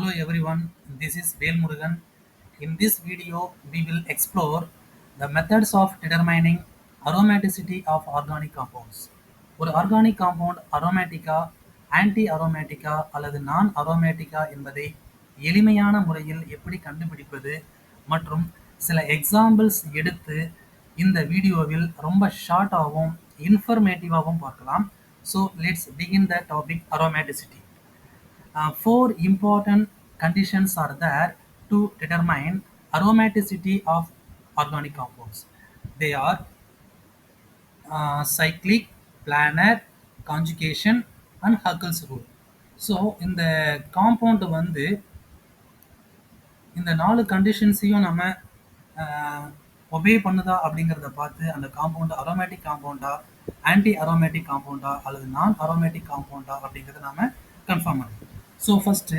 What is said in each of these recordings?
Hello everyone, this is Velmurugan. In this video, we will explore the methods of determining aromaticity of organic compounds. ஒரு organic compound அரோமேட்டிக்கா, anti அரோமேட்டிக்கா அல்லது நான் அரோமேட்டிக்கா என்பதை எளிமையான முறையில் எப்படி கண்டுபிடிப்பது மற்றும் சில எக்ஸாம்பிள்ஸ் எடுத்து இந்த வீடியோவில் ரொம்ப ஷார்ட்டாகவும் இன்ஃபர்மேட்டிவாகவும் பார்க்கலாம். So let's begin the topic aromaticity. Four important conditions are there to determine aromaticity of organic compounds. They are cyclic, planar, conjugation and Huckel's rule. So இந்த காம்பவுண்ட் வந்து இந்த 4 கண்டிஷன்ஸையும் நம்ம ஒபே பண்ணுதா அப்படிங்கிறத பார்த்து அந்த காம்பவுண்ட் அரோமேட்டிக் காம்பவுண்டா, ஆன்டி அரோமேட்டிக் காம்பவுண்டா அல்லது நான் அரோமேட்டிக் காம்பவுண்டா அப்படிங்கிறத நாம கன்ஃபார்ம் பண்ணணும். ஸோ ஃபர்ஸ்ட்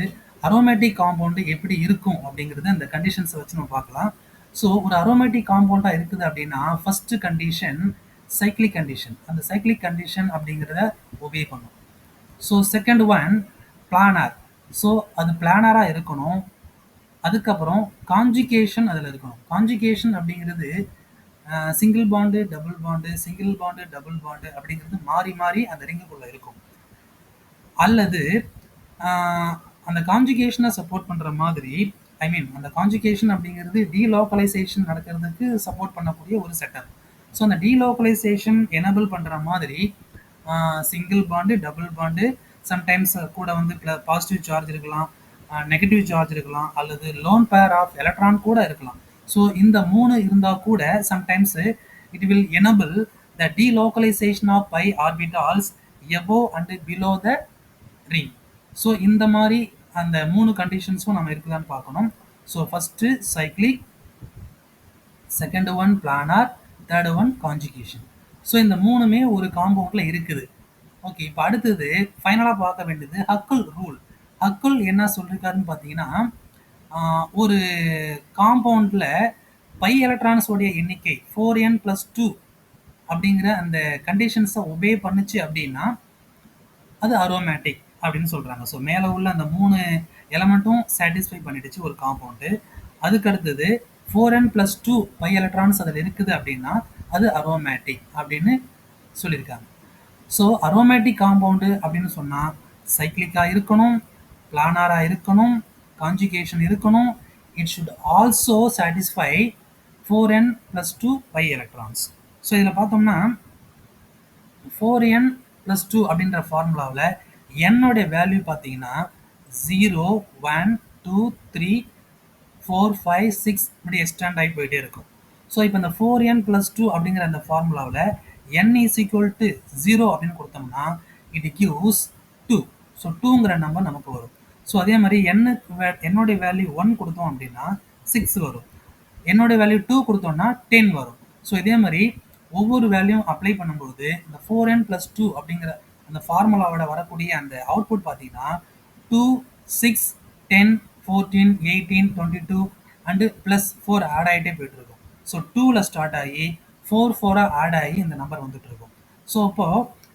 அரோமேட்டிக் காம்பவுண்டு எப்படி இருக்கும் அப்படிங்கிறத இந்த கண்டிஷன்ஸை வச்சு நம்ம பார்க்கலாம். ஸோ ஒரு அரோமேட்டிக் காம்பவுண்டா இருக்குது அப்படின்னா ஃபர்ஸ்ட் கண்டிஷன் சைக்ளிக் கண்டிஷன். அந்த சைக்ளிக் கண்டிஷன் அப்படிங்கிறத ஒபே பண்ணும். So second one planar. So அது பிளானராக இருக்கணும். அதுக்கப்புறம் காஞ்சுகேஷன் அதில் இருக்கணும். காஞ்சுகேஷன் அப்படிங்கிறது single bond, double bond, single bond, double bond அப்படிங்கிறது மாறி மாறி அந்த ரிங்குக்குள்ளே இருக்கும். அல்லது அந்த காஞ்சுகேஷனை சப்போர்ட் பண்ணுற மாதிரி, அந்த காஞ்சுகேஷன் அப்படிங்கிறது டீலோக்கலைசேஷன் நடக்கிறதுக்கு சப்போர்ட் பண்ணக்கூடிய ஒரு செட்டப். ஸோ அந்த டீலோக்கலைசேஷன் எனபிள் பண்ணுற மாதிரி single bond, double bond, sometimes கூட வந்து பாசிட்டிவ் சார்ஜ் இருக்கலாம், நெகட்டிவ் சார்ஜ் இருக்கலாம், அல்லது லோன் பேர் ஆஃப் எலக்ட்ரான் கூட இருக்கலாம். ஸோ இந்த 3 இருந்தால் கூட sometimes it will enable the delocalization of pi orbitals above and below the ring. So இந்த மாதிரி அந்த 3 கண்டிஷன்ஸும் நம்ம இருக்குதான்னு பார்க்கணும். So first cyclic, second one planar, third one conjugation. So இந்த 3மே ஒரு காம்பவுண்டில் இருக்குது. ஓகே, இப்போ அடுத்தது ஃபைனலாக பார்க்க வேண்டியது ஹக்கல் ரூல். ஹக்கல் என்ன சொல்லியிருக்காருன்னு பார்த்தீங்கன்னா, ஒரு காம்பவுண்டில் பை எலக்ட்ரான்ஸோடைய எண்ணிக்கை 4n+2 அப்படிங்கிற அந்த கண்டிஷன்ஸை ஒபே பண்ணுச்சு அப்படின்னா அது அரோமேட்டிக் அப்படின்னு சொல்கிறாங்க. ஸோ மேலே உள்ள அந்த 3 எலமெண்ட்டும் சாட்டிஸ்ஃபை பண்ணிடுச்சு ஒரு காம்பவுண்டு. அதுக்கு அடுத்தது 4n+2 பை எலக்ட்ரான்ஸ் அதில் இருக்குது அப்படின்னா அது அரோமேட்டிக் அப்படின்னு சொல்லியிருக்காங்க. ஸோ அரோமேட்டிக் காம்பவுண்டு அப்படின்னு சொன்னால் சைக்ளிக்காக இருக்கணும், பிளானாராக இருக்கணும், காஞ்சுகேஷன் இருக்கணும். It should also satisfy 4n+2 by electrons. So இதில் பார்த்தோம்னா 4n+2 அப்படின்ற ஃபார்முலாவில் என்னோடைய வேல்யூ பார்த்தீங்கன்னா 0, 1, 2, 3, 4, 5, 6 இப்படி எக்ஸ்டெண்ட் ஆகி போயிட்டே இருக்கும். ஸோ இப்போ இந்த 4n+2 அப்படிங்கிற அந்த ஃபார்முலாவில் n is equal to 0 அப்படின்னு கொடுத்தோம்னா it gives 2. ஸோ 2ங்கிற நம்பர் நமக்கு வரும். ஸோ அதே மாதிரி என்னோடைய வேல்யூ 1 கொடுத்தோம் அப்படின்னா 6 வரும். என்னோட வேல்யூ 2 கொடுத்தோம்னா 10 வரும். ஸோ இதே மாதிரி ஒவ்வொரு வேல்யூவும் அப்ளை பண்ணும்போது இந்த 4n+2 அப்படிங்கிற அந்த ஃபார்முலாவோட வரக்கூடிய அந்த அவுட்புட் பார்த்தீங்கன்னா 2, 6, 10, 14, 18, 22 அண்டு +4 ஆட் ஆகிட்டே போயிட்டு இருக்கும். ஸோ 2ல் ஸ்டார்ட் ஆகி 4 ஆட் ஆகி இந்த நம்பர் வந்துட்டு இருக்கும். ஸோ இப்போ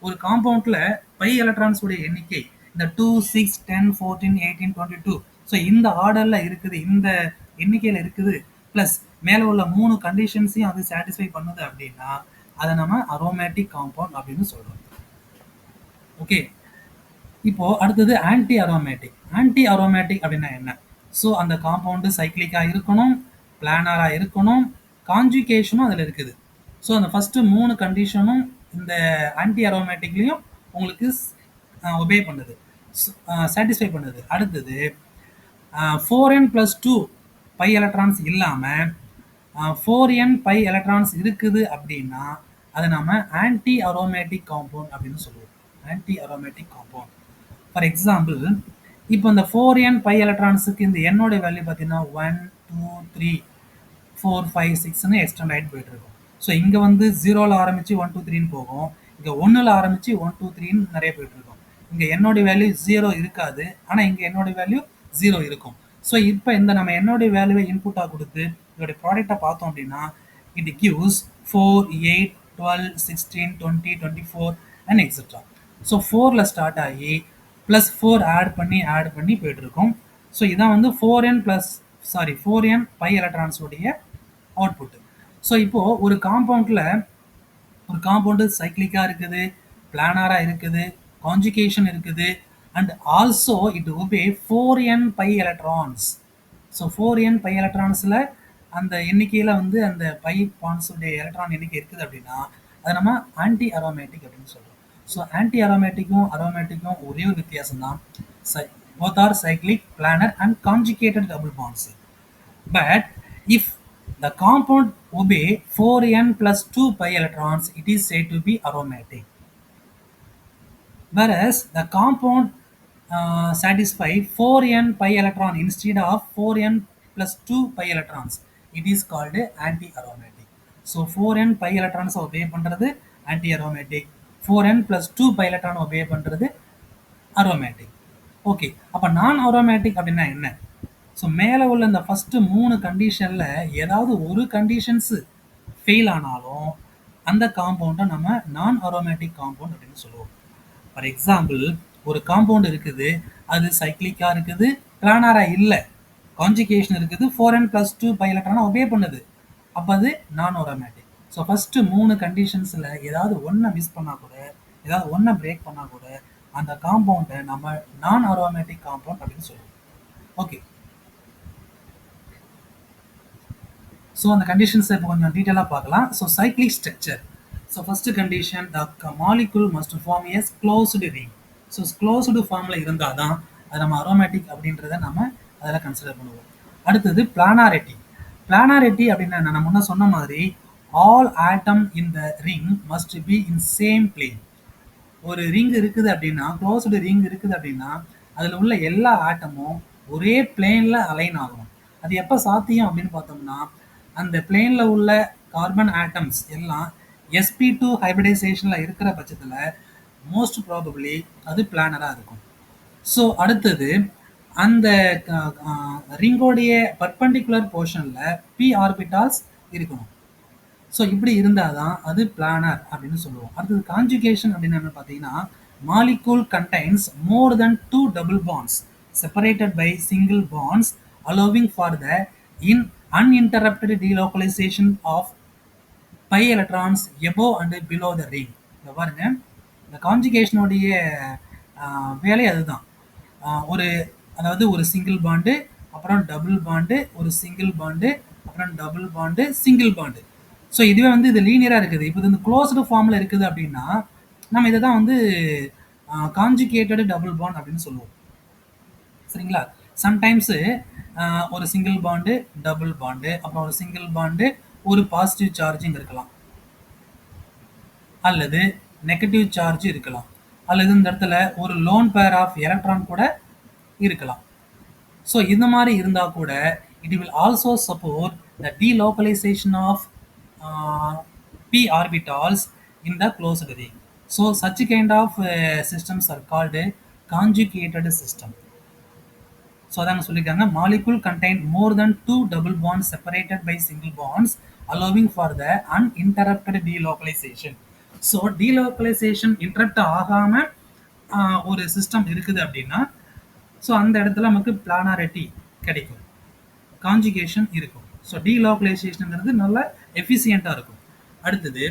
ஒரு காம்பவுண்டில் பை எலக்ட்ரான்ஸோடைய எண்ணிக்கை இந்த 2, 6, 10, 14, 18, 22 ஸோ இந்த ஆர்டரில் இருக்குது, இந்த எண்ணிக்கையில் இருக்குது, ப்ளஸ் மேலே உள்ள 3 கண்டிஷன்ஸையும் அது சாட்டிஸ்ஃபை பண்ணுது அப்படின்னா அதை நம்ம அரோமேட்டிக் காம்பவுண்ட் அப்படின்னு சொல்கிறோம். ஓகே, இப்போ அடுத்தது ஆன்டி அரோமேட்டிக். ஆன்டி அரோமேட்டிக் அப்படின்னா என்ன? ஸோ அந்த காம்பவுண்டு சைக்ளிக்காக இருக்கணும், பிளானராக இருக்கணும், காஞ்சுகேஷனும் அதில் இருக்குது. ஸோ அந்த ஃபஸ்ட்டு 3 கண்டிஷனும் இந்த ஆன்டி அரோமேட்டிக்லேயும் உங்களுக்கு ஒபே பண்ணுது, சாட்டிஸ்ஃபை பண்ணுது. அடுத்தது 4n+2 பை எலக்ட்ரான்ஸ் இல்லாமல் 4n பை எலக்ட்ரான்ஸ் இருக்குது அப்படின்னா அதை நம்ம ஆன்டி அரோமேட்டிக் காம்பவுண்ட் அப்படின்னு சொல்லுவோம். Anti aromatic compound. For example, இப்போ இந்த 4n பை எலக்ட்ரான்ஸுக்கு இந்த என்னோட வேல்யூ பார்த்தீங்கன்னா 1, 2, 3, 4, 5, 6ன்னு எக்ஸ்டெண்ட் ஆகிட்டு போயிட்டு இருக்கும். ஸோ இங்கே வந்து 0ல் ஆரம்பித்து 1, 2, 3ன்னு போகும். இங்கே 1ல் ஆரம்பித்து 1, 2, 3ன்னு நிறைய போயிட்டு இருக்கும். இங்கே என்னோட வேல்யூ 0 இருக்காது, ஆனால் இங்கே என்னோட வேல்யூ 0 இருக்கும். ஸோ இப்போ இந்த நம்ம என்னோட வேல்யூவை இன்புட்டாக கொடுத்து இதோடைய ப்ராடக்டை பார்த்தோம் அப்படின்னா it gives 4, 8, 12, 16, 20, 24 and etcetera. So 4ல் ஸ்டார்ட் ஆகி +4 ஆட் பண்ணி போயிட்டு இருக்கும். ஸோ இதான் வந்து 4n பை எலக்ட்ரான்ஸ் உடைய அவுட்புட். ஸோ இப்போ ஒரு காம்பவுண்டு சைக்ளிக்கா இருக்குது, பிளானாரா இருக்குது, கான்ஜுகேஷன் இருக்குது, and also it obey 4n pi electrons. So 4n pi எலக்ட்ரான்ஸில் அந்த எண்ணிக்கையில் வந்து அந்த பை பாண்ட்ஸுடைய எலக்ட்ரான் எண்ணிக்கை இருக்குது அப்படின்னா அதை நம்ம ஆன்டி அரோமேட்டிக் அப்படின்னு சொல்கிறோம். ஸோ ஆன்டி அரோமேட்டிக்கும் அரோமேட்டிக்கும் ஒரே ஒரு வித்தியாசம் தான், both are cyclic, planar and conjugated double bonds. But if the compound obey 4n plus 2 pi electrons, it is said to be aromatic. Whereas the compound satisfy 4n pi electron instead of 4n plus 2 pi electrons, it is called anti-aromatic. So 4n pi electrons obey பண்றது anti-aromatic, 4n plus 2 pi electron obey பண்றது aromatic. Okay, அப்போ நான் aromatic அப்படின்னா என்ன? So மேலே உள்ள இந்த first 3 கண்டிஷனில் ஏதாவது ஒரு கண்டிஷன்ஸு ஃபெயில் ஆனாலும் அந்த காம்பவுண்டை நம்ம நான் அரோமேட்டிக் காம்பவுண்ட் அப்படின்னு சொல்லுவோம். ஃபார் எக்ஸாம்பிள், ஒரு காம்பவுண்ட் இருக்குது, அது சைக்ளிக்காக இருக்குது, பிளானாராக இல்லை, கான்ஜுகேஷன் இருக்குது, 4n plus 2 பை எலக்ட்ரானை ஒபே பண்ணுது, அப்போ அது நான் அரோமேட்டிக். ஸோ ஃபஸ்ட்டு 3 கண்டிஷன்ஸில் ஏதாவது ஒன்றை மிஸ் பண்ணால் கூட, ஏதாவது ஒன்றை பிரேக் பண்ணால் கூட அந்த காம்பவுண்டை நம்ம நான் அரோமேட்டிக் காம்பவுண்ட் அப்படின்னு சொல்லுவோம். ஓகே, ஸோ அந்த கண்டிஷன்ஸை இப்போ கொஞ்சம் டீட்டெயிலாக பார்க்கலாம். So cyclic structure. So first condition, the molecule must form as closed ring. So closed ஃபார்மில் இருந்தால் தான் அது நம்ம அரோமேட்டிக் அப்படின்றத நம்ம அதில் கன்சிடர் பண்ணுவோம். அடுத்தது பிளானாரிட்டி. பிளானாரிட்டி அப்படின்னா நம்ம முன்ன சொன்ன மாதிரி all atom in the ring must be in same plane. ஒரு ரிங் இருக்குது அப்படின்னா, க்ளோஸ்டு ரிங் இருக்குது அப்படின்னா அதில் உள்ள எல்லா ஆட்டமும் ஒரே பிளேனில் அலைன் ஆகணும். அது எப்போ சாத்தியம் அப்படின்னு பார்த்தோம்னா, அந்த பிளேனில் உள்ள கார்பன் ஆட்டம்ஸ் எல்லாம் sp2 ஹைபிரிடைசேஷனில் இருக்கிற பட்சத்தில் மோஸ்ட் ப்ராபபிளி அது பிளானராக இருக்கும். ஸோ அடுத்தது, அந்த ரிங்கோடைய பர்பண்டிகுலர் போர்ஷனில் p ஆர்பிட்டால்ஸ் இருக்கணும். ஸோ இப்படி இருந்தால் தான் அது பிளானர் அப்படின்னு சொல்லுவோம். அடுத்தது கான்ஜுகேஷன் அப்படின்னு என்ன பார்த்தீங்கன்னா, molecule contains more than 2 double bonds separated by single bonds allowing for the uninterrupted delocalization of pi electrons above and below the ring. இதை பாருங்க, இந்த கான்ஜுகேஷனுடைய வேலை அதுதான். அதாவது ஒரு சிங்கிள் பாண்டு, அப்புறம் டபுள் பாண்டு, ஒரு சிங்கிள் பாண்டு, அப்புறம் double bond, single bond. So இதுவே வந்து இது லீனியராக இருக்குது. இப்போ இது வந்து க்ளோஸ்டு ஃபார்மில் இருக்குது அப்படின்னா நம்ம இதை தான் வந்து கான்ஜுகேட்டடு டபுள் பாண்ட் அப்படின்னு சொல்லுவோம். சரிங்களா? சம்டைம்ஸு ஒரு சிங்கிள் பாண்டு, டபுள் பாண்டு, அப்புறம் ஒரு சிங்கிள் பாண்டு, ஒரு பாசிட்டிவ் சார்ஜிங் இருக்கலாம், அல்லது நெகட்டிவ் சார்ஜ் இருக்கலாம், அல்லது இந்த இடத்துல ஒரு லோன் பேர் ஆஃப் எலக்ட்ரான் கூட இருக்கலாம். ஸோ இந்த மாதிரி இருந்தால் கூட it will also support the delocalization of p orbitals in the closed ring. So such kind of systems are called conjugated system. So அதாங்க சொல்லியிருக்காங்க, molecule contain more than 2 double bonds separated by single bonds allowing for the uninterrupted delocalization. So delocalization interrupt ஆகாமல் ஒரு system இருக்குது அப்படின்னா so அந்த இடத்துல நமக்கு பிளானாரிட்டி கிடைக்கும், கான்ஜுகேஷன் இருக்கும். ஸோ delocalizationங்கிறது நல்ல எஃபிசியண்ட்டாக இருக்கும். அடுத்தது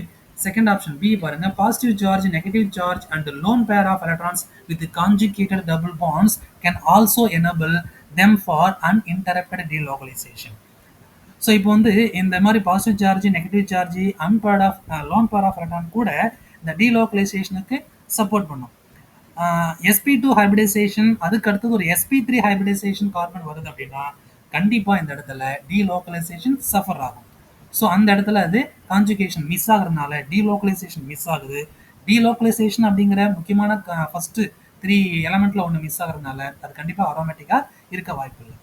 செகண்ட் ஆப்ஷன் பி பாருங்க, positive charge, negative charge and lone pair of electrons with conjugated double bonds can also enable them for uninterrupted delocalization. So இப்போ வந்து இந்த மாதிரி positive charge, negative charge, lone pair of electron கூட இந்த delocalizationக்கு support பண்ணும். sp2 hybridisation, அதுக்கு அடுத்தது ஒரு sp3 ஹைபிரிடைசேஷன் கார்பன் வருது அப்படின்னா கண்டிப்பாக இந்த இடத்துல delocalization சஃபர் ஆகும். ஸோ அந்த இடத்துல அது கான்ஜுகேஷன் மிஸ் ஆகுறதுனால delocalization மிஸ் ஆகுது. delocalization அப்படிங்கிற முக்கியமான ஃபஸ்ட்டு 3 எலமெண்ட்டில் ஒன்று மிஸ் ஆகுறதுனால அது கண்டிப்பாக அரோமேட்டிக்காக இருக்க வாய்ப்பு இல்லை.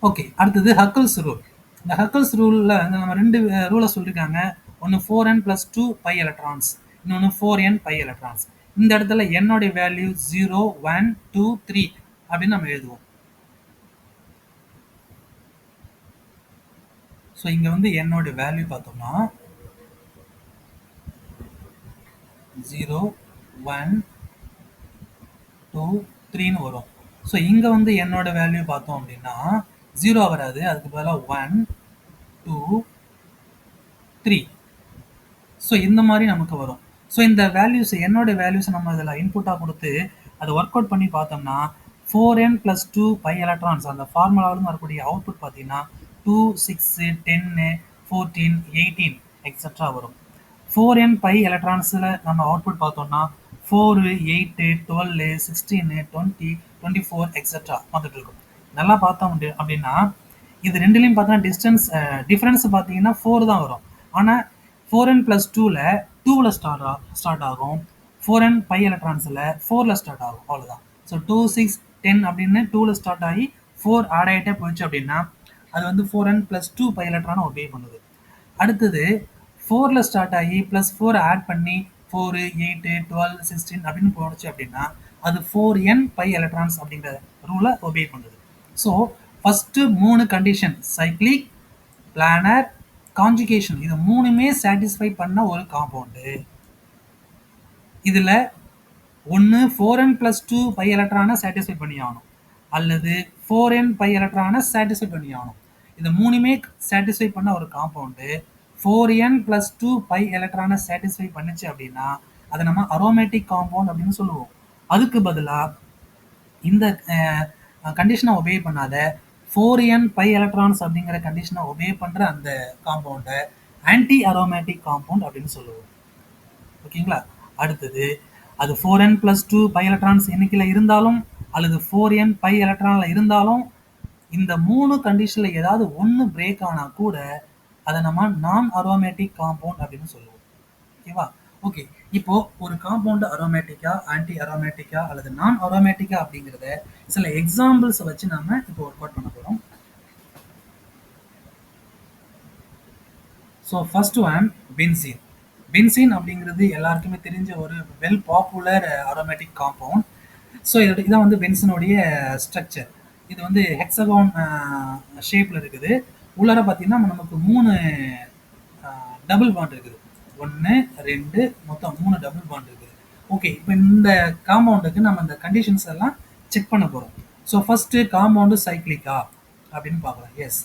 ஓகே, அடுத்தது ஹக்கல்ஸ் ரூல். இந்த ஹக்கல்ஸ் ரூலில் நம்ம 2 ரூலை சொல்லியிருக்காங்க. ஒன்று 4n plus 2 பை எலக்ட்ரான்ஸ், இன்னொன்று 4n பை எலக்ட்ரான்ஸ். இந்த இடத்துல என்னோடைய வேல்யூ 0, 1, 2, 3 அப்படின்னு நம்ம எழுதுவோம். ஸோ இங்கே வந்து என்னோட வேல்யூ பார்த்தோம்னா 0, 1, 2, 3ன்னு வரும். ஸோ இங்கே வந்து என்னோட வேல்யூ பார்த்தோம் அப்படின்னா 0 வராது, அதுக்கு பதிலாக 1 2 3. ஸோ இந்த மாதிரி நமக்கு வரும். ஸோ இந்த வேல்யூஸ் என்னோட வேல்யூஸ் நம்ம இதில் இன்புட்டாக கொடுத்து அதை ஒர்க் அவுட் பண்ணி பார்த்தோம்னா 4n + 2 பை எலக்ட்ரான்ஸ் அந்த ஃபார்முலாவிலும் வரக்கூடிய அவுட்புட் பார்த்தீங்கன்னா 2 6 10 14 18 எக்ஸெட்ரா வரும். 4n பை எலக்ட்ரான்ஸில் நம்ம அவுட்புட் பார்த்தோம்னா 4 8 12 16 20 24 எக்ஸெட்ரா வந்துட்டு இருக்கும். நல்லா பார்த்தோம் அப்படின்னா இது ரெண்டுலையும் பார்த்தோன்னா டிஃப்ரென்ஸ் பார்த்தீங்கன்னா 4 தான் வரும். ஆனால் 4n + 2ல 2ல் ஸ்டார்ட் ஆகும், 4n பை எலக்ட்ரான்ஸில் 4ல் ஸ்டார்ட் ஆகும், அவ்வளோதான். ஸோ 2 6 10 அப்படின்னு 2ல் ஸ்டார்ட் ஆகி 4 ஆட் ஆகிட்டே போயிடுச்சு அப்படின்னா அது வந்து 4n + 2 பை எலக்ட்ரானை ஒபே பண்ணுது. அடுத்தது 4ல் ஸ்டார்ட் ஆகி +4 ஆட் பண்ணி 4 8 12 16 அப்படின்னு போணுச்சு அப்படின்னா அது 4n பை எலக்ட்ரான்ஸ் அப்படிங்கிற ரூலை ஒபே பண்ணுது. So first 3 condition cyclic, planar, conjugation இது மூணுமே சாட்டிஸ்ஃபை பண்ண ஒரு காம்பவுண்டு. இதில் ஒன்று 4n + 2 பை எலக்ட்ரானை சாட்டிஸ்ஃபை பண்ணி ஆகணும், அல்லது 4n பை எலக்ட்ரானை சாட்டிஸ்ஃபை பண்ணி ஆகணும். இது மூணுமே சாட்டிஸ்ஃபை பண்ண ஒரு காம்பவுண்டு 4n + 2 பை எலக்ட்ரானை சாட்டிஸ்ஃபை பண்ணுச்சு அப்படின்னா அதை நம்ம அரோமேட்டிக் காம்பவுண்ட் அப்படின்னு சொல்லுவோம். அதுக்கு பதிலாக இந்த கண்டிஷனை ஒபே பண்ணாத 4n பை எலக்ட்ரான்ஸ் அப்படிங்கிற கண்டிஷனை ஒபே பண்ணுற அந்த காம்பவுண்டை ஆன்டி அரோமேட்டிக் காம்பவுண்ட் அப்படின்னு சொல்லுவோம். ஓகேங்களா? அடுத்தது அது 4n + 2 பை எலக்ட்ரான்ஸ் எண்ணிக்கையில் இருந்தாலும் அல்லது 4n பை எலக்ட்ரானில் இருந்தாலும் இந்த 3 கண்டிஷனில் ஏதாவது ஒன்று பிரேக் ஆனால் கூட அதை நம்ம நான் அரோமேட்டிக் காம்பவுண்ட் அப்படின்னு சொல்லுவோம். ஓகேவா? ஓகே, இப்போ ஒரு காம்பவுண்ட் அரோமேட்டிக்கா, ஆன்டி அரோமேட்டிக்கா அல்லது நான் அரோமேட்டிக்கா அப்படிங்கிறத சில எக்ஸாம்பிள்ஸை வச்சு நாம இப்போ ஒர்க் அவுட் பண்ண போகிறோம். So first one benzene. Benzene அப்படிங்கிறது எல்லாருக்குமே தெரிஞ்ச ஒரு well popular aromatic compound. So இதான் வந்து பென்சனுடைய ஸ்ட்ரக்சர். இது வந்து ஹெக்ஸகான் ஷேப்பில் இருக்குது. உள்ளார பார்த்தீங்கன்னா நமக்கு 3 டபுள் பாண்ட் இருக்குது. 1 2 மொத்தம் 3 டபுள் பாண்ட் இருக்குது. ஓகே, இப்போ இந்த காம்பவுண்டுக்கு நம்ம இந்த கண்டிஷன்ஸ் எல்லாம் செக் பண்ண போகிறோம். ஸோ ஃபஸ்ட்டு காம்பவுண்டு சைக்ளிக்கா அப்படின்னு பார்க்கலாம். எஸ்,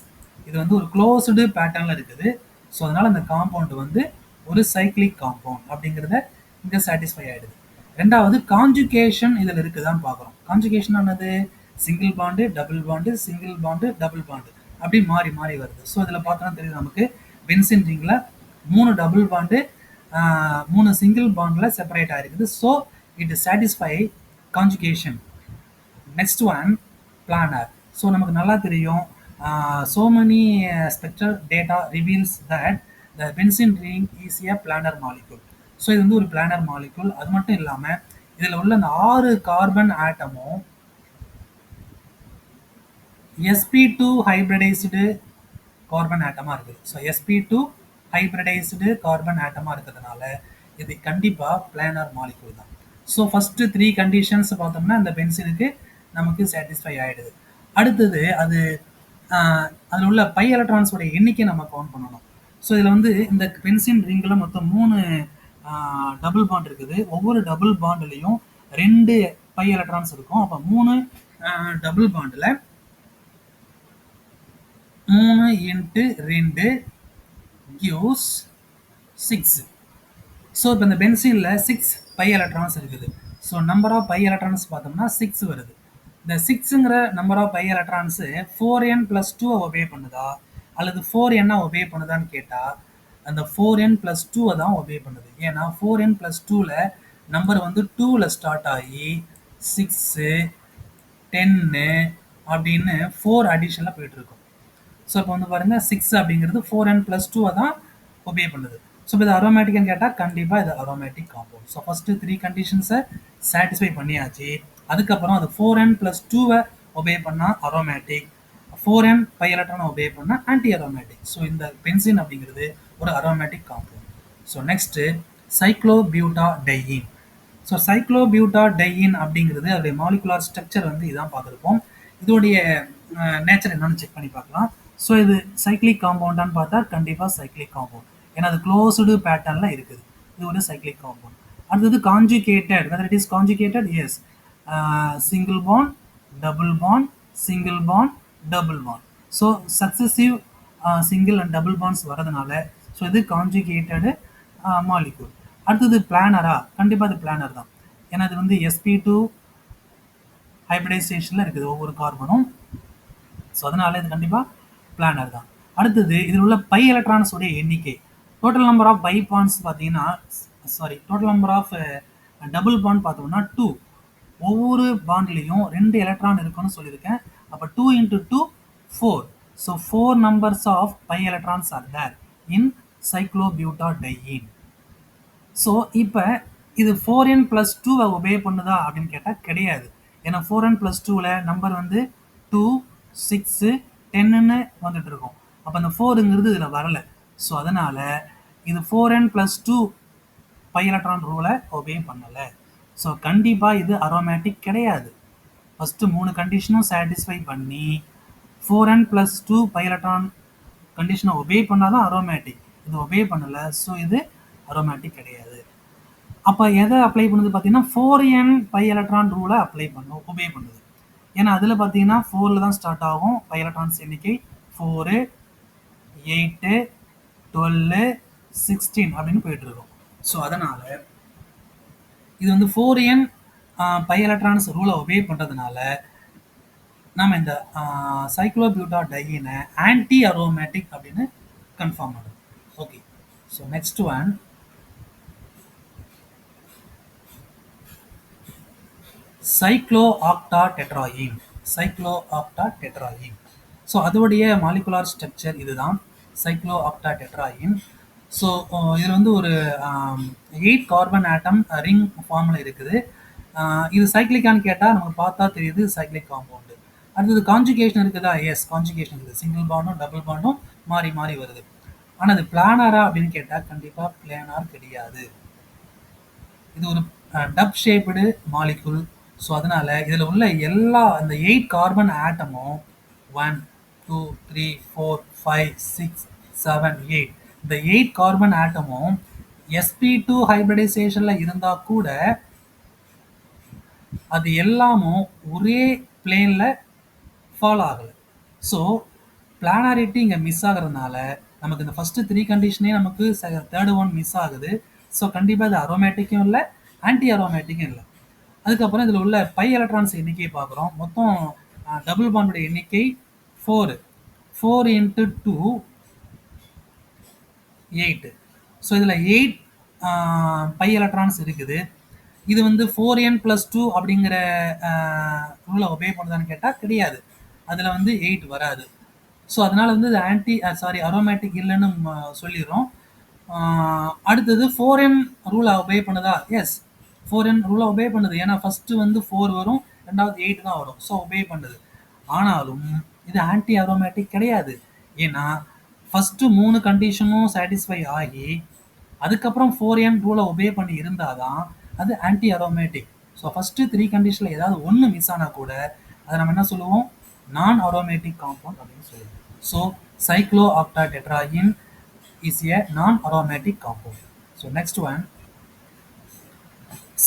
இது வந்து ஒரு க்ளோஸ்டு பேட்டர்னில் இருக்குது. ஸோ அதனால் அந்த காம்பவுண்டு வந்து ஒரு சைக்ளிக் காம்பவுண்ட் அப்படிங்கிறத இங்கே சாட்டிஸ்ஃபை ஆகிடுது. ரெண்டாவது கான்ஜுகேஷன் இதில் இருக்குதான்னு பார்க்குறோம். கான்ஜுகேஷன் ஆனது single bond, double bond, single bond, double bond அப்படி மாறி மாறி வருது. ஸோ இதில் பார்த்தோன்னா தெரியுது நமக்கு பென்சின் ரிங்கில் 3 டபுள் பாண்டு 3 சிங்கிள் பாண்டில் செப்பரேட் ஆகிருக்குது. So it satisfy conjugation. Next one planar. So நமக்கு நல்லா தெரியும் so many spectral data reveals that the benzene ring is a planar molecule. So இது வந்து ஒரு பிளானர் மாலிகுல். அது மட்டும் இல்லாமல் இதில் உள்ள அந்த 6 கார்பன் ஆட்டமும் sp2 ஹைப்ரிடைஸ்டு கார்பன் ஆட்டமாக இருக்குது. ஸோ sp2 ஹைப்ரிடைஸ்டு கார்பன் ஆட்டமாக இருக்கிறதுனால இது கண்டிப்பாக பிளானர் மாலிகுல் தான். ஸோ ஃபஸ்ட்டு 3 கண்டிஷன்ஸ் பார்த்தோம்னா இந்த பென்சிலுக்கு நமக்கு சாட்டிஸ்ஃபை ஆகிடுது. அடுத்தது அதில் உள்ள பை எலக்ட்ரான்ஸோட எண்ணிக்கை நம்ம கவுண்ட் பண்ணணும். ஸோ இதில் வந்து இந்த பென்சின் ரிங்கில் மொத்தம் 3 டபுள் பாண்ட் இருக்குது. ஒவ்வொரு டபுள் பாண்ட்லேயும் 2 பை எலக்ட்ரான்ஸ் இருக்கும். அப்போ 3 டபுள் பாண்டில் 3 × 2 gives 6. ஸோ இப்போ இந்த பென்சினில் 6 பை எலக்ட்ரான்ஸ் இருக்குது. So number of pi electrons பார்த்தோம்னா 6 வருது. இந்த 6ங்கிற number of pi electrons 4n + 2 obey பண்ணுதா அல்லது 4n ஒபே பண்ணுதான்னு கேட்டால் அந்த 4n + 2 தான் ஒபே பண்ணுது. ஏன்னா 4n + 2ல் நம்பர் வந்து 2ல் ஸ்டார்ட் ஆகி 6 10 அப்படின்னு 4 அடிஷனில் போயிட்டுருக்கும். ஸோ இப்போ வந்து பாருங்கள் 6 அப்படிங்கிறது 4n + 2 தான் ஒபே பண்ணுது. ஸோ இப்போ இது அரோமேட்டிக்னு கேட்டால் கண்டிப்பாக இது அரோமேட்டிக் காம்பவுண்ட். ஸோ ஃபஸ்ட்டு 3 கண்டிஷன்ஸை சாட்டிஸ்ஃபை பண்ணியாச்சு. அதுக்கப்புறம் அது 4n + 2 ஒபே பண்ணால் அரோமேட்டிக், 4n பை எலக்ட்ரானை ஒபே பண்ணால் ஆன்டி அரோமேட்டிக். ஸோ இந்த பென்சின் அப்படிங்கிறது ஒரு aromatic compound. So next cyclobutadiene. So cyclobutadiene அப்படிங்கிறது அதோடைய மாலிகுலார் ஸ்ட்ரக்சர் வந்து இதான் பார்த்துருப்போம். இதோடைய நேச்சர் என்னன்னு செக் பண்ணி பார்க்கலாம். ஸோ இது சைக்ளிக் காம்பவுண்டான்னு பார்த்தா கண்டிப்பாக சைக்ளிக் காம்பவுண்ட். ஏன்னா அது க்ளோஸ்டு பேட்டர்னில் இருக்குது. இது ஒரு சைக்ளிக் காம்பவுண்ட். அடுத்தது conjugated. Whether it is conjugated, yes, single bond double bond, single bond, double bond. So successive single and double bonds வரதுனால ஸோ இது கான்ஜுகேட்டடு மாலிகூல். அடுத்தது பிளானரா? கண்டிப்பாக அது பிளானர் தான். ஏன்னா அது வந்து sp2 ஹைபிரிடைசேஷனில் இருக்குது ஒவ்வொரு கார்பனும். ஸோ அதனால இது கண்டிப்பாக பிளானர் தான். அடுத்தது இதில் உள்ள பை எலக்ட்ரான்ஸ் உடைய எண்ணிக்கை. Total number of pi bonds பார்த்தீங்கன்னா total number of double bond பார்த்தோம்னா 2. ஒவ்வொரு பாண்ட்லேயும் 2 எலக்ட்ரான் இருக்குன்னு சொல்லியிருக்கேன். அப்போ 2 into 2 4. So 4 numbers of pi electrons are there in cyclobutadiene. So இப்போ இது 4n + 2 ஒபே பண்ணுதா அப்படின்னு கேட்டால் கிடையாது. ஏன்னா 4n + 2ல் நம்பர் வந்து 2, 6, 10ன்னு வந்துட்டு இருக்கும். அப்போ அந்த 4ங்கிறது இதில் வரலை. ஸோ அதனால் இது 4n + 2 பை எலக்ட்ரான் ரூலை ஒபே பண்ணலை. ஸோ கண்டிப்பாக இது அரோமேட்டிக் கிடையாது. ஃபஸ்ட்டு 3 கண்டிஷனும் சாட்டிஸ்ஃபை பண்ணி 4n + 2 பை எலக்ட்ரான் கண்டிஷனை ஒபே பண்ணால் தான் அரோமேட்டிக். இது ஒபே பண்ணலை. ஸோ இது அரோமேட்டிக் கிடையாது. அப்போ எதை அப்ளை பண்ணுது பார்த்தீங்கன்னா 4n பை எலக்ட்ரான் ரூலை அப்ளை பண்ணும், ஒபே பண்ணுது. ஏன்னா அதில் பார்த்தீங்கன்னா 4ல் தான் ஸ்டார்ட் ஆகும் பை எலக்ட்ரான்ஸ் எண்ணிக்கை. 4, 8, 12, 16 அப்படின்னு போயிட்டு இருக்கும். ஸோ அதனால் இது வந்து 4n பை எலக்ட்ரான்ஸ் ரூலை ஒபே பண்ணுறதுனால நம்ம இந்த சைக்ளோபியூட்டாடையீனை ஆன்டி அரோமேட்டிக் அப்படின்னு கன்ஃபார்ம் பண்ணுறோம். Okay. So next one cyclooctatetraene. Cyclooctatetraene. So அதோடைய மாலிகுலார் ஸ்ட்ரக்சர் இதுதான், சைக்ளோஆக்டாடெட்ராயீன். ஸோ இதில் வந்து ஒரு 8 கார்பன் ஆட்டம் ரிங் ஃபார்மில் இருக்குது. இது சைக்ளிக்கான்னு கேட்டால் நமக்கு பார்த்தா தெரியுது சைக்ளிக் காம்பவுண்டு. அடுத்தது கான்ஜுகேஷன் இருக்குதா? எஸ், கான்ஜுகேஷன் இருக்குது. சிங்கிள் பாண்டும் டபுள் பாண்டும் மாறி மாறி வருது. ஆனால் அது பிளானரா அப்படின்னு கேட்டால் கண்டிப்பாக பிளானார் கிடையாது. இது ஒரு டப் ஷேப்டு மாலிகுல். ஸோ அதனால் இதில் உள்ள எல்லா அந்த 8 கார்பன் ஆட்டமும் 1, 2, 3, 4, 5, 6, 7, 8 இந்த 8 கார்பன் ஆட்டமும் sp2 ஹைபிரிடைசேஷனில் இருந்தால் கூட அது எல்லாமும் ஒரே பிளேனில் ஃபாலோ ஆகலை. ஸோ பிளானாரிட்டி இங்கே மிஸ் ஆகிறதுனால நமக்கு இந்த ஃபஸ்ட்டு 3 கண்டிஷனே நமக்கு தேர்டு ஒன் மிஸ் ஆகுது. ஸோ கண்டிப்பாக இது அரோமேட்டிக்கும் இல்லை, ஆன்டி அரோமேட்டிக்கும் இல்லை. அதுக்கப்புறம் இதில் உள்ள பை எலக்ட்ரான்ஸ் எண்ணிக்கையை பார்க்குறோம். மொத்தம் டபுள் பாண்டுடைய எண்ணிக்கை 4. 4 into 2 8. ஸோ இதில் 8 பை எலக்ட்ரான்ஸ் இருக்குது. இது வந்து 4n + 2 அப்படிங்கிற ரூலை ஒபே பண்ணுதான்னு கேட்டால் கிடையாது. அதில் வந்து 8 வராது. ஸோ அதனால் வந்து இது அரோமேட்டிக் இல்லைன்னு சொல்லிடுறோம். அடுத்தது 4n ரூலை ஒபே பண்ணுதா? எஸ், 4n ரூலை ஒபே பண்ணுது. ஏன்னா ஃபஸ்ட்டு வந்து 4 வரும், ரெண்டாவது 8 தான் வரும். ஸோ ஒபே பண்ணுது. ஆனாலும் இது ஆன்டி அரோமேட்டிக் கிடையாது. ஏன்னா ஃபஸ்ட்டு 3 கண்டிஷனும் சாட்டிஸ்ஃபை ஆகி அதுக்கப்புறம் 4n ரூலை ஒபே பண்ணி இருந்தால் தான் அது ஆன்டி அரோமேட்டிக். ஸோ ஃபஸ்ட்டு 3 கண்டிஷனில் ஏதாவது ஒன்று மிஸ் ஆனால் கூட அதை நம்ம என்ன சொல்லுவோம்? நான் அரோமேட்டிக் காம்பவுண்ட் அப்படின்னு சொல்லுவோம். So cyclooctatetraene is a non-aromatic compound. So next one,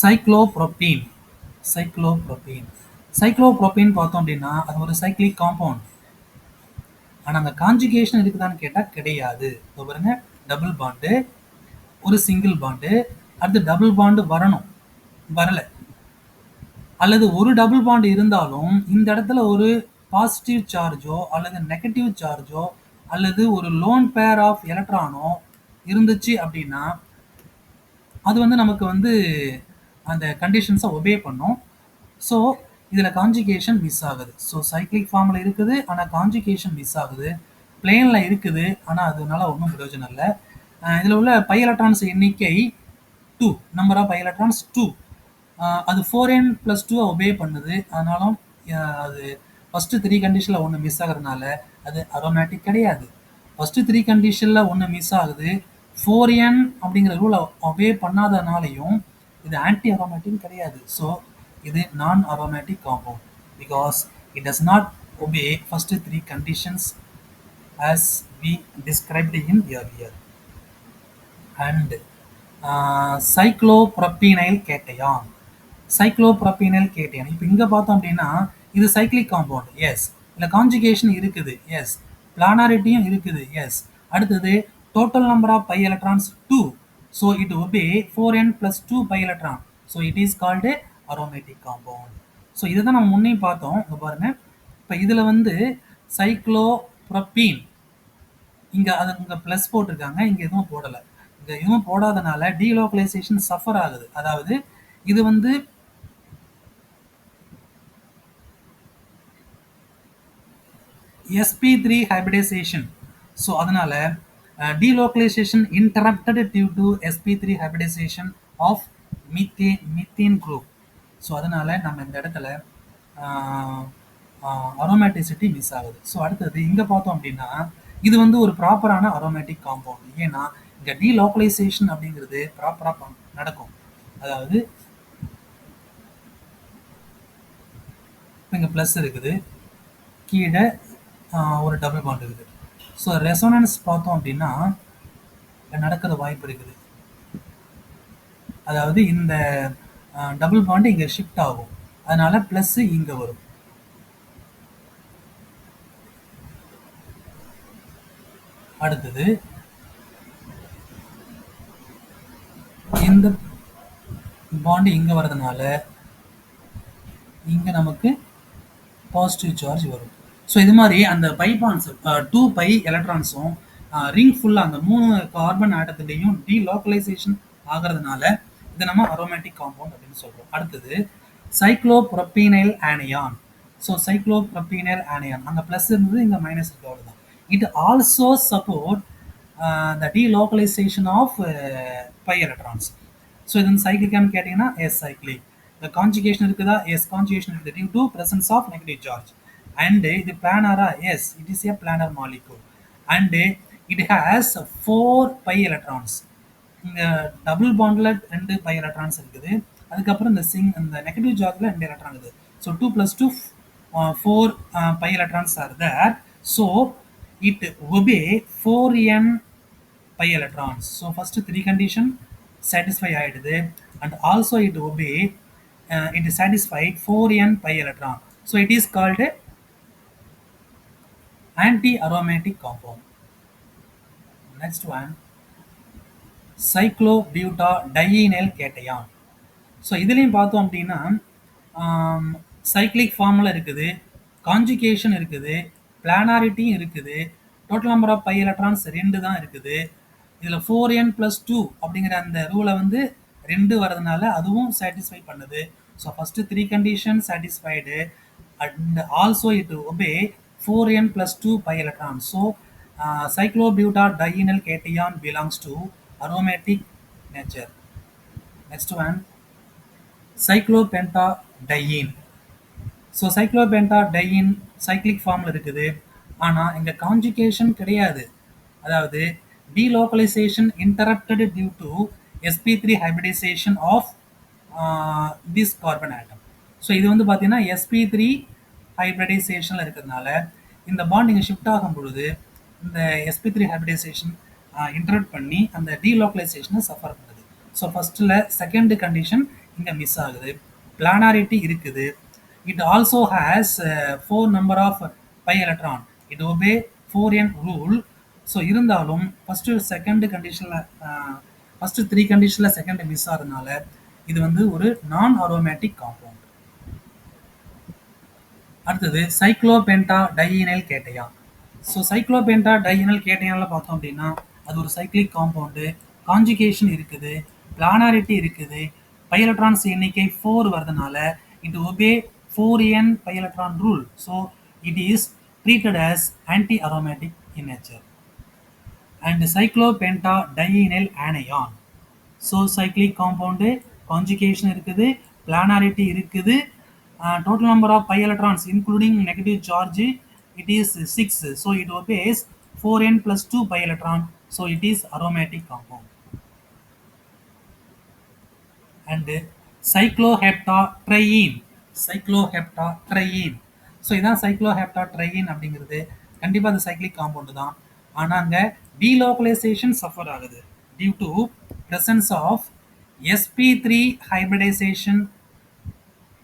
cyclopropene. cyclopropene cyclopropene பார்த்தோம் அப்படின்னா அது ஒரு சைக்ளிக் காம்பவுண்ட். ஆனால் அந்த கான்ஜுகேஷன் இருக்குதான்னு கேட்டால் கிடையாது. இப்போ பாருங்க, டபுள் பாண்டு, ஒரு சிங்கிள் பாண்டு, அடுத்து டபுள் பாண்டு வரணும், வரலை. அல்லது ஒரு டபுள் பாண்டு இருந்தாலும் இந்த இடத்துல ஒரு பாசிட்டிவ் சார்ஜோ அல்லது நெகட்டிவ் சார்ஜோ அல்லது ஒரு லோன் பேர் ஆஃப் எலக்ட்ரானோ இருந்துச்சு அப்படின்னா அது வந்து நமக்கு வந்து அந்த கண்டிஷன்ஸை ஒபே பண்ணும். ஸோ இதில் கான்ஜுகேஷன் மிஸ் ஆகுது. ஸோ சைக்ளிக் ஃபார்மில் இருக்குது ஆனால் கான்ஜுகேஷன் மிஸ் ஆகுது. பிளேனில் இருக்குது ஆனால் அதனால ஒன்றும் பிரயோஜனம் இல்லை. இதில் உள்ள பை எலக்ட்ரான்ஸ் எண்ணிக்கை 2, நம்பர் ஆஃப் பை எலக்ட்ரான்ஸ் 2. அது 4n + 2 ஒபே பண்ணுது. அதனாலும் அது ஃபஸ்ட்டு 3 கண்டிஷனில் ஒன்று மிஸ் ஆகிறதுனால அது அரோமேட்டிக் கிடையாது. ஃபஸ்ட்டு 3 கண்டிஷனில் ஒன்று மிஸ் ஆகுது, 4n அப்படிங்கிற ரூலை ஒபே பண்ணாதனாலையும் இது ஆன்டி அரோமேட்டிக் கிடையாது. ஸோ இது நான் aromatic compound because it does not obey first 3 conditions as we described in earlier. And cyclopropynyl cation. இப்போ இங்கே பார்த்தோம் அப்படின்னா இது சைக்ளிக் காம்பவுண்ட், எஸ். இல்லை கான்ஜுகேஷன் இருக்குது, எஸ். பிளானாரிட்டியும் இருக்குது, எஸ். அடுத்தது total number of pi electrons 2. So it obey 4n + 2 pi electron. So it is called aromatic compound. So இதை தான் நம்ம முன்னையும் பார்த்தோம். இங்கே பாருங்க, இப்போ இதில் வந்து சைக்ளோப்ரோப்பீன் இங்கே அது இங்கே ப்ளஸ் போட்டிருக்காங்க, இங்கே எதுவும் போடலை. இங்கே எதுவும் போடாதனால டீலோக்கலைசேஷன் சஃபர் ஆகுது. அதாவது இது வந்து sp3 hybridization. ஸோ அதனால delocalization interrupted due to sp3 hybridization of methane group. So அதனால நம்ம இந்த இடத்துல அரோமேட்டிசிட்டி மிஸ் ஆகுது. ஸோ அடுத்தது இங்கே பார்த்தோம் அப்படின்னா இது வந்து ஒரு ப்ராப்பரான அரோமேட்டிக் காம்பவுண்ட். ஏன்னா இங்கே டீலோக்கலைசேஷன் அப்படிங்கிறது ப்ராப்பராக நடக்கும். அதாவது இங்கே ப்ளஸ் இருக்குது, கீழே ஒரு டபுள் பாண்ட் இருக்குது. ஸோ ரெசோனன்ஸ் பார்த்தோம் அப்படின்னா நடக்கிற வாய்ப்பு இருக்குது. அதாவது இந்த டபுள் பாண்ட் இங்கே ஷிஃப்ட் ஆகும், அதனால ப்ளஸ் இங்கே வரும். அடுத்தது இந்த பாண்ட் இங்கே வர்றதுனால இங்கே நமக்கு பாசிட்டிவ் சார்ஜ் வரும். ஸோ இது மாதிரி அந்த பை பாண்ட்ஸ் 2 பை எலக்ட்ரான்ஸும் ரிங் ஃபுல்லாக அந்த 3 கார்பன் ஆட்டத்துலேயும் டீலோக்கலைசேஷன் ஆகிறதுனால இதை நம்ம அரோமேட்டிக் காம்பவுண்ட் அப்படின்னு சொல்கிறோம். அடுத்தது cyclopropenyl anion. So cyclopropenyl anion அங்கே ப்ளஸ் இருந்தது, இங்கே மைனஸ் இருக்கு, அவ்வளோதான். It also support the delocalization of pi electrons. So இது வந்து சைக்ளிக்கான்னு கேட்டிங்கன்னா எஸ் சைக்ளிக். இந்த கான்ஜுகேஷன் இருக்குதா, எஸ் கான்ஜுகேஷன் இருக்குது due to presence of negative charge. And இது பிளானரா, yes it is a planar molecule. And it has 4 pi electrons. இந்த டபுள் பாண்டில் 2 பை எலக்ட்ரான்ஸ் இருக்குது. அதுக்கப்புறம் இந்த நெகட்டிவ் சார்ஜில் 2 எலக்ட்ரான் இருக்குது. So 2 + 2 4 pi electrons are there. So it obey 4n pi electrons. So first 3 condition satisfy ஆயிடுது. and also it obey it is satisfied 4n pi electron. So it is called a anti-aromatic compound. Next one, cyclobutadienyl cation. So இதுலேயும் பார்த்தோம் அப்படின்னா cyclic ஃபார்மில் இருக்குது, conjugation இருக்குது, பிளானாரிட்டியும் இருக்குது, total number of pi electrons 2 தான் இருக்குது. இதில் 4n + 2 அப்படிங்கிற அந்த ரூலை வந்து 2 வரதுனால அதுவும் சாட்டிஸ்ஃபை பண்ணுது. So first 3 condition satisfied and also it obey 4n + 2 pi electron. ஸோ cyclobutadienyl cation belongs to aromatic nature. Next one, cyclopentadiene. So cyclopentadiene cyclic ஃபார்மில் இருக்குது, ஆனால் இங்கே கான்ஜுகேஷன் கிடையாது. அதாவது delocalization interrupted due to sp3 hybridization of this carbon atom. So இது வந்து பார்த்தீங்கன்னா sp3 ஹைபிரிடைசேஷனில் இருக்கிறதுனால இந்த பாண்ட் இங்கே ஷிஃப்ட் ஆகும் பொழுது இந்த sp3 ஹைபிரிடைசேஷன் இன்டரப்ட் பண்ணி அந்த டீலோக்கலைசேஷனை சஃபர் பண்ணுது. ஸோ ஃபஸ்ட்டில் செகண்ட் கண்டிஷன் இங்கே மிஸ் ஆகுது. பிளானாரிட்டி இருக்குது. It also has 4 number of pi electron. It obey 4n rule. So இருந்தாலும் ஃபஸ்ட்டு செகண்ட் கண்டிஷனில் ஃபஸ்ட்டு 3 கண்டிஷனில் செகண்ட் மிஸ் ஆகிறதுனால இது வந்து ஒரு நான் அரோமேட்டிக் காம்பவுண்ட். அடுத்தது cyclopentadienyl cation. ஸோ cyclopentadienyl cationல பார்த்தோம் அப்படின்னா அது ஒரு சைக்ளிக் காம்பவுண்டு, கான்ஜுகேஷன் இருக்குது, பிளானாரிட்டி இருக்குது, பை எலக்ட்ரான்ஸ் எண்ணிக்கை 4 வரதுனால it obey 4n pi electron rule. So it is treated as anti-aromatic in nature. And cyclopentadienyl anion. So cyclic compound, conjugation இருக்குது, planarity இருக்குது, total number of pi electrons including negative charge it is 6. So it obeys 4n + 2 pi electron. So it is aromatic compound. And cycloheptatriene. So இதான் சைக்ளோஹெப்டாட்ரையின் அப்படிங்கிறது. கண்டிப்பாக அது cyclic compound தான், ஆனால் அங்கே delocalization suffer ஆகுது due to presence of sp3 hybridization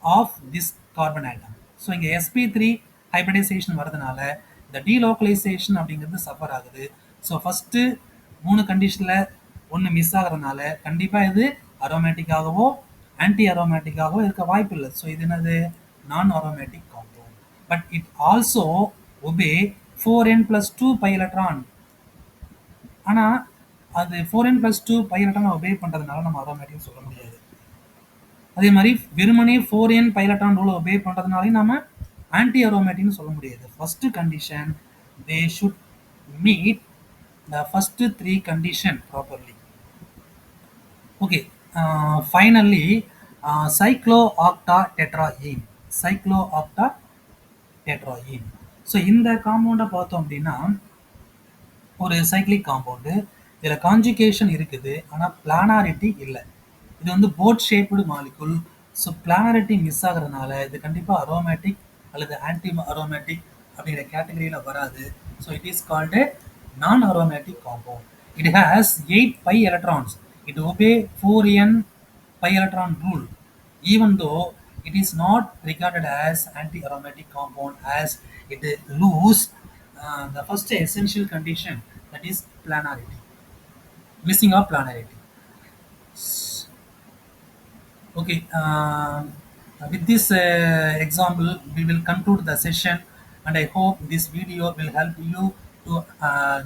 of this carbon atom. So இங்கே sp3 hybridisation வரதுனால இந்த டீலோக்கலைசேஷன் அப்படிங்கிறது சஃபர் ஆகுது. ஸோ ஃபஸ்ட்டு 3 கண்டிஷனில் ஒன்று மிஸ் ஆகிறதுனால கண்டிப்பாக இது அரோமேட்டிக்காகவோ ஆன்டி அரோமேட்டிக்காகவோ இருக்க வாய்ப்பு இல்லை. ஸோ இது என்னது non aromatic compound. But it also obey 4n+2 pi electron. ஆனால் அது 4n+2 பை எலக்ட்ரான் ஒபே பண்ணுறதுனால நம்ம அரோமேட்டிக் சொல்ல முடியாது. அதே மாதிரி வெறுமனே 4n பை எலக்ட்ரான் ரூலை ஒபே பண்ணுறதுனாலையும் நம்ம ஆன்டி அரோமேட்டிக்னு சொல்ல முடியாது. First condition they should meet the first 3 condition properly. Okay, finally cyclooctatetraene. cyclooctatetraene. So இந்த காம்பவுண்டை பார்த்தோம் அப்படின்னா ஒரு சைக்ளிக் காம்பவுண்டு, இதில் கான்ஜுகேஷன் இருக்குது ஆனால் பிளானாரிட்டி இல்லை. இது வந்து boat shaped molecule. So planarity miss ஆகிறதுனால இது கண்டிப்பாக அரோமேட்டிக் அல்லது ஆன்டி அரோமேட்டிக் அப்படிங்கிற கேட்டகரியில் வராது. So it is called non-aromatic compound. It has 8 pi electrons. It obey 4n pi electron rule, even though it is not regarded as anti-aromatic compound as it lose the first essential condition, that is planarity, missing of planarity. Okay, with this example we will conclude the session, and I hope this video will help you to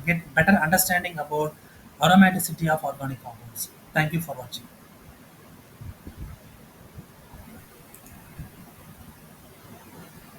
get better understanding about aromaticity of organic compounds. Thank you for watching.